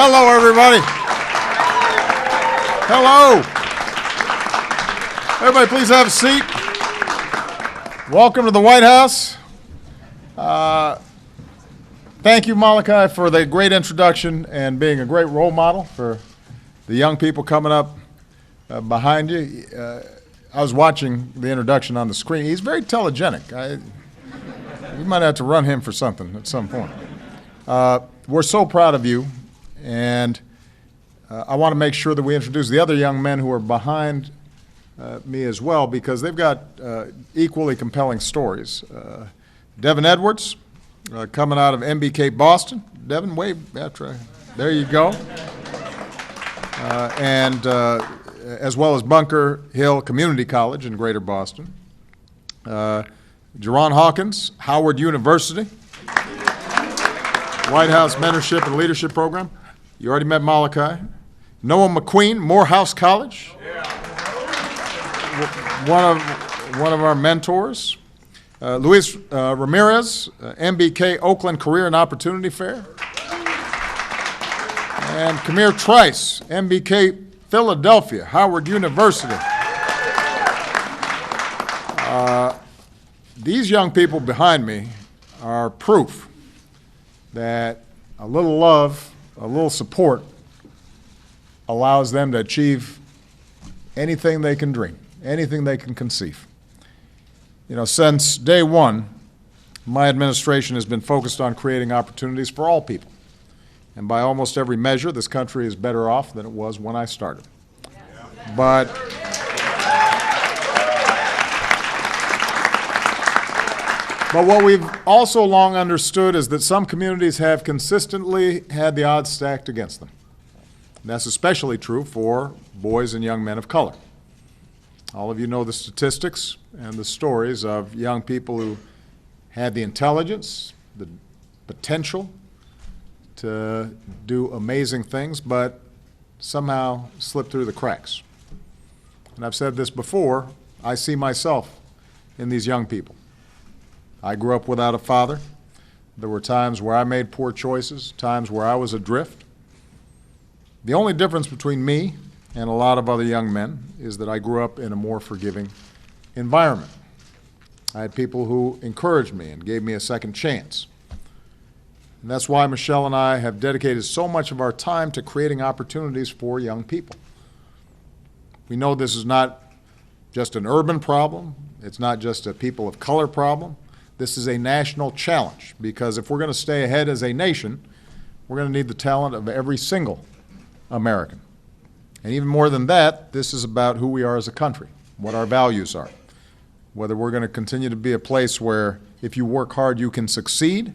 Hello, everybody. Hello. Everybody, please have a seat. Welcome to the White House. Thank you, Malachi, for the great introduction and being a great role model for the young people coming up behind you. I was watching the introduction on the screen. He's very telegenic. You might have to run him for something at some point. We're so proud of you, and I want to make sure that we introduce the other young men who are behind me as well, because they've got equally compelling stories. Devin Edwards, coming out of MBK Boston. Devin, wave after there you go. And as well as Bunker Hill Community College in Greater Boston. Jerron Hawkins, Howard University. White House Mentorship and Leadership Program. You already met Malachi. Noah McQueen, Morehouse College. One of our mentors. Luis Ramirez, MBK Oakland Career and Opportunity Fair. And Kamir Trice, MBK Philadelphia, Howard University. These young people behind me are proof that a little love, a little support allows them to achieve anything they can dream, anything they can conceive. You know, since day one, my administration has been focused on creating opportunities for all people. And by almost every measure, this country is better off than it was when I started. But what we've also long understood is that some communities have consistently had the odds stacked against them. And that's especially true for boys and young men of color. All of you know the statistics and the stories of young people who had the intelligence, the potential to do amazing things, but somehow slipped through the cracks. And I've said this before, I see myself in these young people. I grew up without a father. There were times where I made poor choices, times where I was adrift. The only difference between me and a lot of other young men is that I grew up in a more forgiving environment. I had people who encouraged me and gave me a second chance. And that's why Michelle and I have dedicated so much of our time to creating opportunities for young people. We know this is not just an urban problem. It's not just a people of color problem. This is a national challenge, because if we're going to stay ahead as a nation, we're going to need the talent of every single American. And even more than that, this is about who we are as a country, what our values are, whether we're going to continue to be a place where if you work hard you can succeed,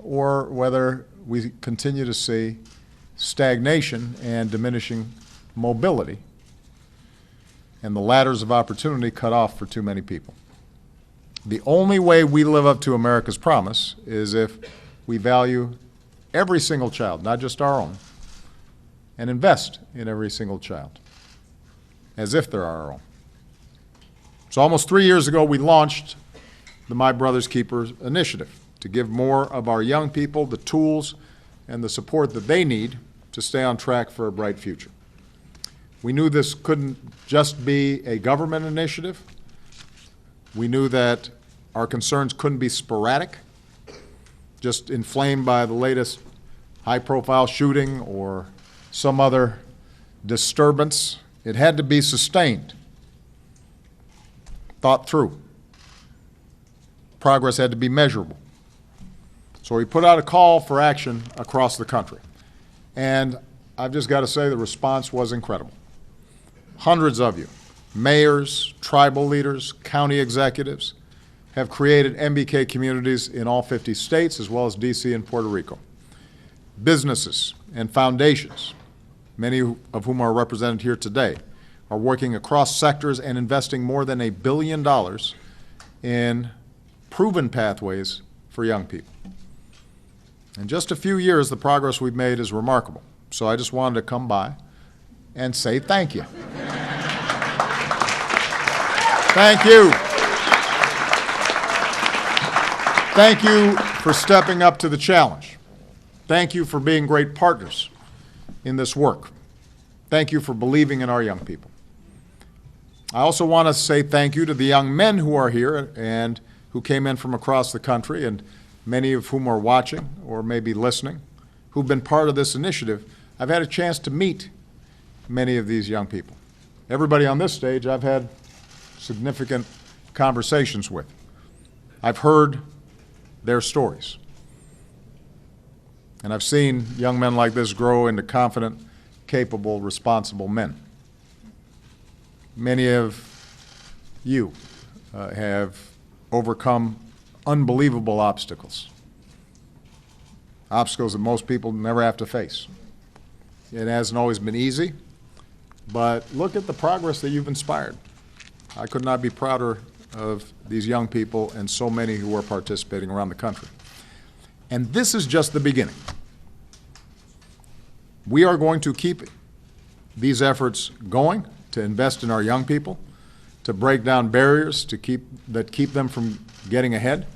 or whether we continue to see stagnation and diminishing mobility and the ladders of opportunity cut off for too many people. The only way we live up to America's promise is if we value every single child, not just our own, and invest in every single child as if they're our own. So almost 3 years ago, we launched the My Brother's Keepers initiative to give more of our young people the tools and the support that they need to stay on track for a bright future. We knew this couldn't just be a government initiative. We knew that our concerns couldn't be sporadic, just inflamed by the latest high-profile shooting or some other disturbance. It had to be sustained, thought through. Progress had to be measurable. So we put out a call for action across the country. And I've just got to say the response was incredible. Hundreds of you, mayors, tribal leaders, county executives, have created MBK communities in all 50 states as well as DC and Puerto Rico. Businesses and foundations, many of whom are represented here today, are working across sectors and investing more than $1 billion in proven pathways for young people. In just a few years, the progress we've made is remarkable. So I just wanted to come by and say thank you. Thank you. Thank you for stepping up to the challenge. Thank you for being great partners in this work. Thank you for believing in our young people. I also want to say thank you to the young men who are here and who came in from across the country, and many of whom are watching or maybe listening, who've been part of this initiative. I've had a chance to meet many of these young people. Everybody on this stage I've had significant conversations with. I've heard their stories. And I've seen young men like this grow into confident, capable, responsible men. Many of you have overcome unbelievable obstacles, obstacles that most people never have to face. It hasn't always been easy, but look at the progress that you've inspired. I could not be prouder of these young people and so many who are participating around the country. And this is just the beginning. We are going to keep these efforts going, to invest in our young people, to break down barriers that keep them from getting ahead,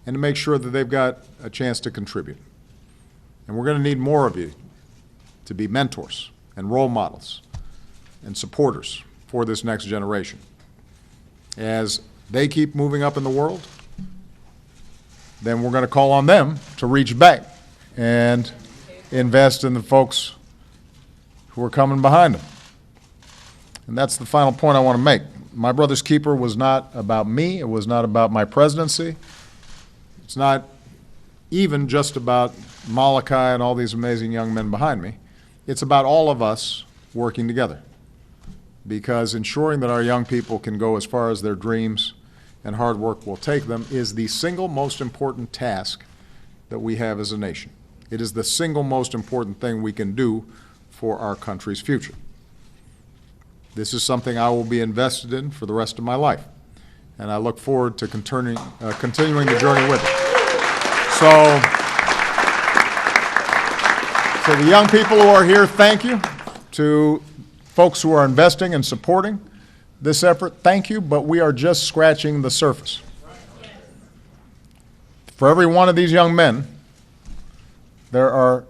and to make sure that they've got a chance to contribute. And we're going to need more of you to be mentors and role models and supporters for this next generation. As they keep moving up in the world, then we're going to call on them to reach back and invest in the folks who are coming behind them. And that's the final point I want to make. My Brother's Keeper was not about me. It was not about my presidency. It's not even just about Malachi and all these amazing young men behind me. It's about all of us working together, because ensuring that our young people can go as far as their dreams and hard work will take them is the single most important task that we have as a nation. It is the single most important thing we can do for our country's future. This is something I will be invested in for the rest of my life, and I look forward to continuing the journey with it. So the young people who are here, thank you. To folks who are investing and supporting this effort, thank you, but we are just scratching the surface. For every one of these young men, there are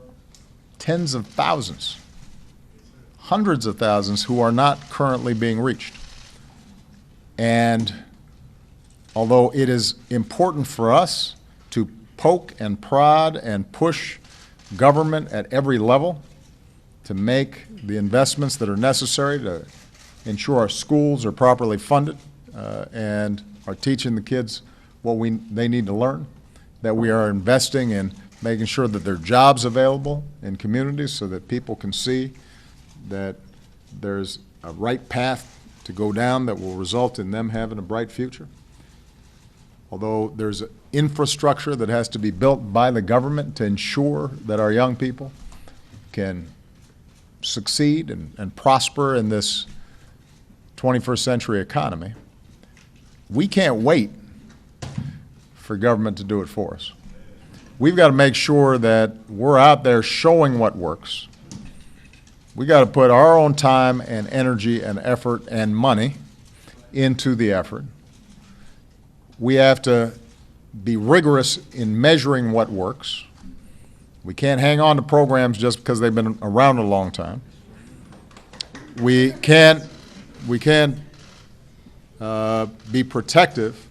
tens of thousands, hundreds of thousands who are not currently being reached. And although it is important for us to poke and prod and push government at every level to make the investments that are necessary to ensure our schools are properly funded and are teaching the kids what they need to learn, that we are investing in making sure that there are jobs available in communities so that people can see that there's a right path to go down that will result in them having a bright future. Although there's infrastructure that has to be built by the government to ensure that our young people can succeed and prosper in this 21st century economy, we can't wait for government to do it for us. We've got to make sure that we're out there showing what works. We got to put our own time and energy and effort and money into the effort. We have to be rigorous in measuring what works. We can't hang on to programs just because they've been around a long time. We can't be protective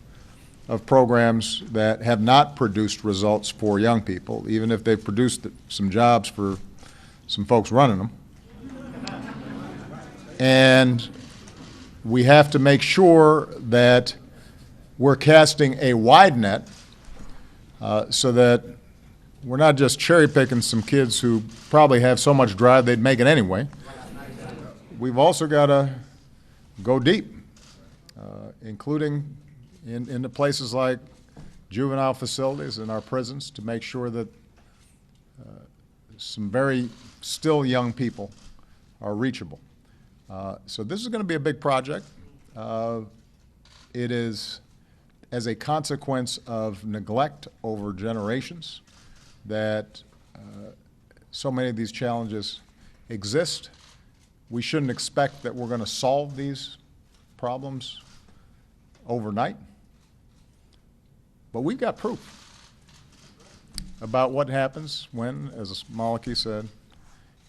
of programs that have not produced results for young people, even if they've produced some jobs for some folks running them. And we have to make sure that we're casting a wide net so that we're not just cherry picking some kids who probably have so much drive they'd make it anyway. We've also got to go deep, including into places like juvenile facilities and our prisons, to make sure that some very still young people are reachable. So this is going to be a big project. It is as a consequence of neglect over generations that so many of these challenges exist. We shouldn't expect that we're going to solve these problems overnight, but we've got proof about what happens when, as Malachi said,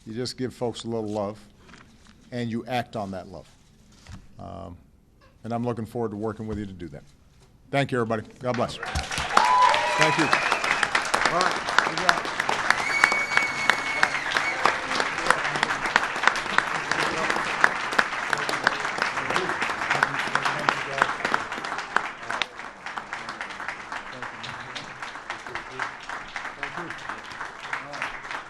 You just give folks a little love, and you act on that love. And I'm looking forward to working with you to do that. Thank you, everybody. God bless. Thank you. All right. You got it. Thank you.